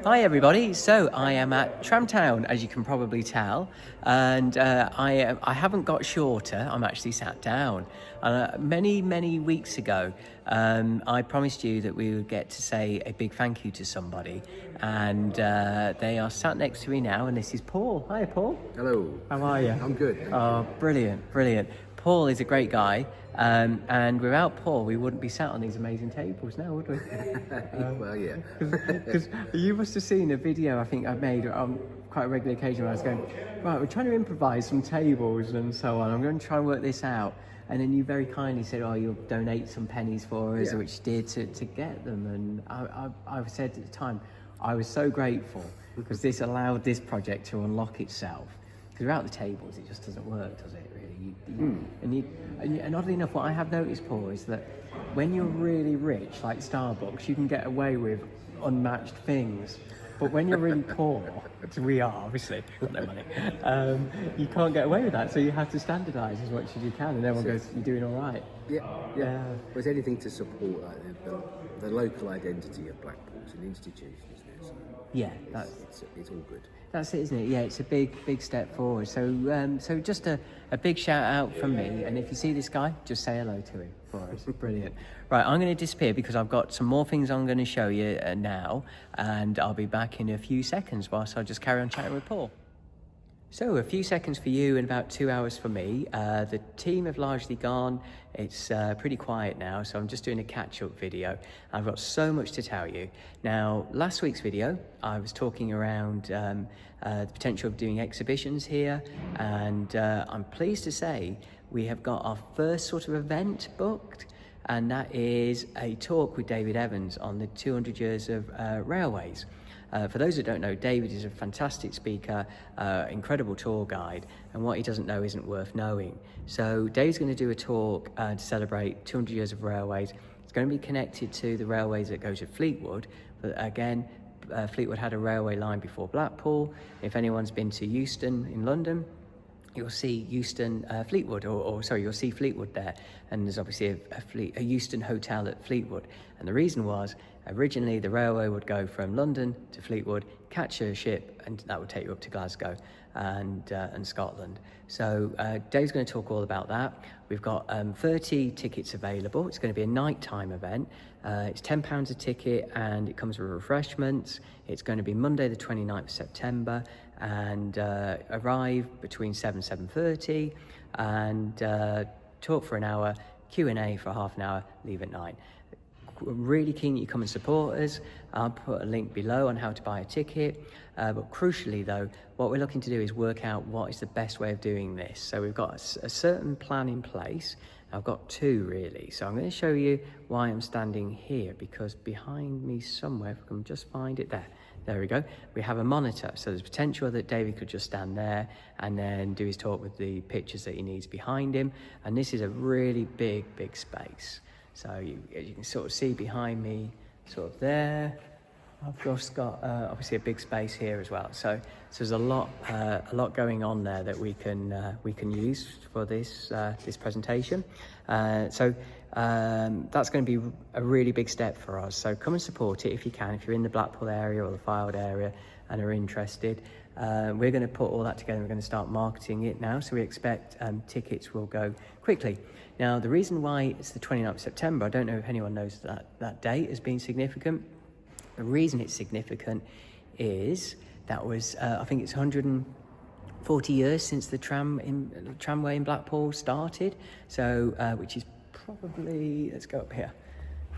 Hi everybody, so I am at Tramtown, as you can probably tell, and I haven't got shorter, I'm actually sat down. Many weeks ago, I promised you that we would get to say a big thank you to somebody, and they are sat next to me now, and this is Paul. Hi Paul. Hello. How are you? I'm good. Thank Oh, brilliant. Paul is a great guy, and without Paul, we wouldn't be sat on these amazing tables now, would we? Well, yeah. Because you must have seen a video I think I made on quite a regular occasion where I was going, right, we're trying to improvise some tables and so on. I'm going to try and work this out. And then you very kindly said, oh, you'll donate some pennies for us, Yeah. which you did to get them. And I said at the time, I was so grateful because this allowed this project to unlock itself. Because without the tables, it just doesn't work, does it, really? And oddly enough, what I have noticed, Paul, is that when you're really rich, like Starbucks, you can get away with unmatched things. But when you're really poor, which we are, obviously, got no money, you can't get away with that. So you have to standardise as much as you can, and everyone goes, you're doing all right. Yeah. Was anything to support the local identity of Blackpool? It's an institution, isn't it? So Yeah, it's all good. That's it, isn't it? Yeah, it's a big step forward. So just a big shout out from me. And if you see this guy, just say hello to him for us. Brilliant. Right, I'm going to disappear because I've got some more things I'm going to show you now. And I'll be back in a few seconds whilst I just carry on chatting with Paul. So a few seconds for you and about 2 hours for me. The team have largely gone. It's pretty quiet now, so I'm just doing a catch-up video. I've got so much to tell you. Now, last week's video, I was talking around the potential of doing exhibitions here, and I'm pleased to say we have got our first sort of event booked, and that is a talk with David Evans on the 200 years of railways. For those that don't know, David is a fantastic speaker, incredible tour guide, and what he doesn't know isn't worth knowing. So Dave's going to do a talk to celebrate 200 years of railways. It's going to be connected to the railways that go to Fleetwood, but again, Fleetwood had a railway line before Blackpool. If anyone's been to Euston in London, you'll see Euston Fleetwood, you'll see Fleetwood there, and there's obviously a Euston hotel at Fleetwood. And the reason was, originally the railway would go from London to Fleetwood, catch a ship, and that would take you up to Glasgow and Scotland. So Dave's going to talk all about that. We've got 30 tickets available. It's going to be a nighttime event. It's £10 a ticket, and it comes with refreshments. It's going to be Monday the 29th of September, and arrive between 7:30, and talk for an hour, Q&A for half an hour, leave at 9. Really keen that you come and support us. I'll put a link below on how to buy a ticket, but crucially though, what we're looking to do is work out what is the best way of doing this. So we've got a certain plan in place. I've got two really, so I'm going to show you why I'm standing here, because behind me somewhere, if I can just find it, there we go, we have a monitor. So there's potential that David could just stand there and then do his talk with the pictures that he needs behind him, and this is a really big space. So you can sort of see behind me, sort of there. I've just got obviously a big space here as well. So there's a lot going on there that we can use for this presentation. So that's going to be a really big step for us. So come and support it if you can. If you're in the Blackpool area or the Fylde area and are interested, we're going to put all that together. We're going to start marketing it now. So we expect tickets will go quickly. Now, the reason why it's the 29th of September, I don't know if anyone knows that date has been significant. The reason it's significant is that was, I think it's 140 years since the tramway in Blackpool started. So, which is probably, let's go up here,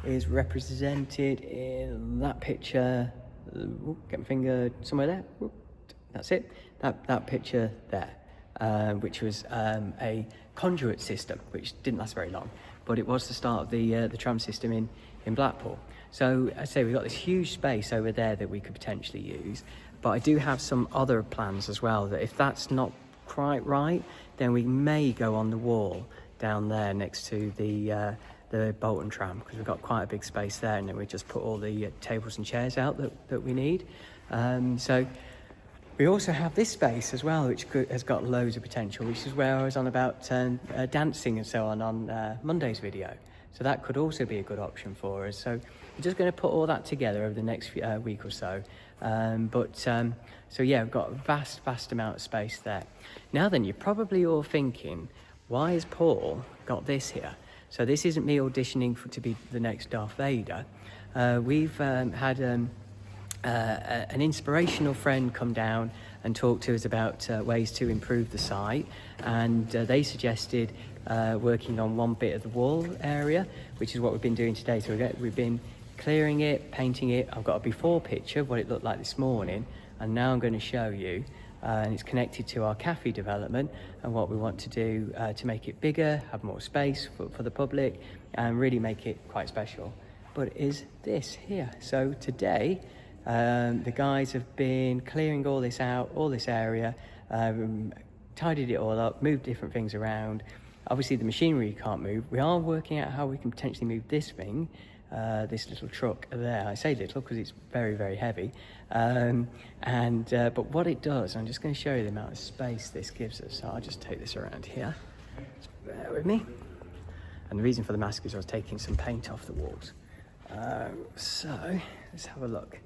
is represented in that picture. Get my finger somewhere there. That's it. That picture there, which was a conduit system, which didn't last very long, but it was the start of the tram system in Blackpool. So I say we've got this huge space over there that we could potentially use, but I do have some other plans as well, that if that's not quite right, then we may go on the wall down there next to the Bolton tram, because we've got quite a big space there, and then we just put all the tables and chairs out that we need. So we also have this space as well, which has got loads of potential, which is where I was on about dancing and so on Monday's video. So that could also be a good option for us. So we're just going to put all that together over the next week or so. So yeah, we've got a vast amount of space there. Now then, you're probably all thinking, why has Paul got this here? So this isn't me auditioning to be the next Darth Vader. We've had an inspirational friend come down and talk to us about ways to improve the site, and they suggested working on one bit of the wall area, which is what we've been doing today. So we've been clearing it, painting it. I've got a before picture of what it looked like this morning, and now I'm going to show you, and it's connected to our cafe development and what we want to do to make it bigger, have more space for the public, and really make it quite special. But is this here. So today, the guys have been clearing all this out, all this area, tidied it all up, moved different things around. Obviously the machinery you can't move. We are working out how we can potentially move this thing, this little truck there. I say little because it's very heavy. But what it does, I'm just going to show you the amount of space this gives us. So I'll just take this around here. Just bear with me. And the reason for the mask is I was taking some paint off the walls. So let's have a look.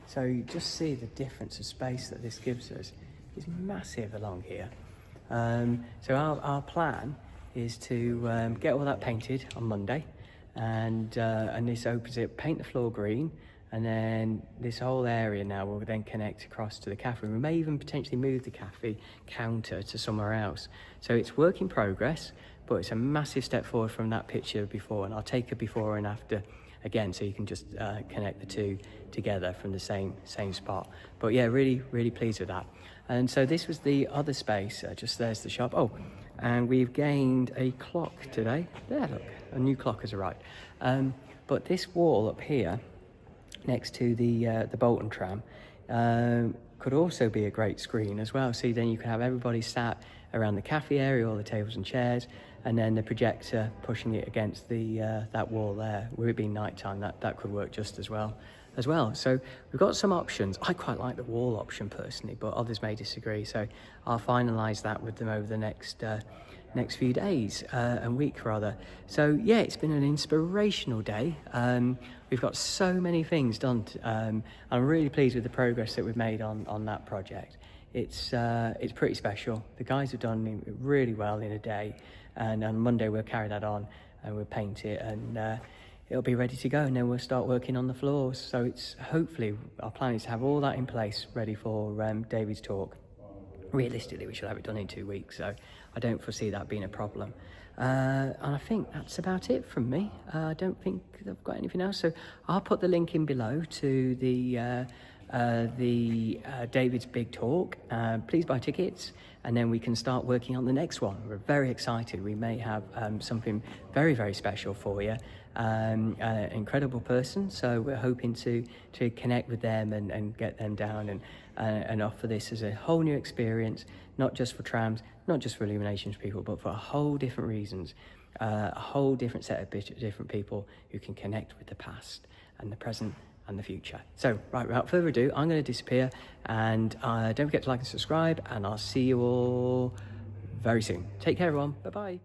So you just see the difference of space that this gives us. It's massive along here. So our plan is to get all that painted on Monday, and this opens it, paint the floor green, and then this whole area now will then connect across to the cafe. We may even potentially move the cafe counter to somewhere else. So it's work in progress, but it's a massive step forward from that picture before, and I'll take a before and after again, so you can just connect the two together from the same spot. But yeah, really pleased with that. And so this was the other space, just there's the shop. Oh, and we've gained a clock today. There, look, a new clock has arrived. But this wall up here, next to the Bolton tram, could also be a great screen as well. So then you can have everybody sat around the cafe area, all the tables and chairs, and then the projector pushing it against the that wall there. With it being nighttime, that could work just as well. So we've got some options. I quite like the wall option personally, but others may disagree. So I'll finalise that with them over the next few days and week rather. So yeah, it's been an inspirational day. We've got so many things done. I'm really pleased with the progress that we've made on that project. It's pretty special. The guys have done really well in a day, and on Monday we'll carry that on and we'll paint it, and it'll be ready to go, and then we'll start working on the floors. So it's hopefully our plan is to have all that in place ready for David's talk. Realistically, we should have it done in 2 weeks, so I don't foresee that being a problem. And I think that's about it from me. I don't think I've got anything else. So I'll put the link in below to the David's big talk. Please buy tickets, and then we can start working on the next one. We're very excited. We may have something very special for you. An incredible person, so we're hoping to connect with them and get them down and offer this as a whole new experience, not just for trams, not just for illuminations people, but for a whole different reasons, a whole different set of different people who can connect with the past and the present and the future. So right, without further ado, I'm going to disappear, and don't forget to like and subscribe, and I'll see you all very soon. Take care everyone. Bye bye.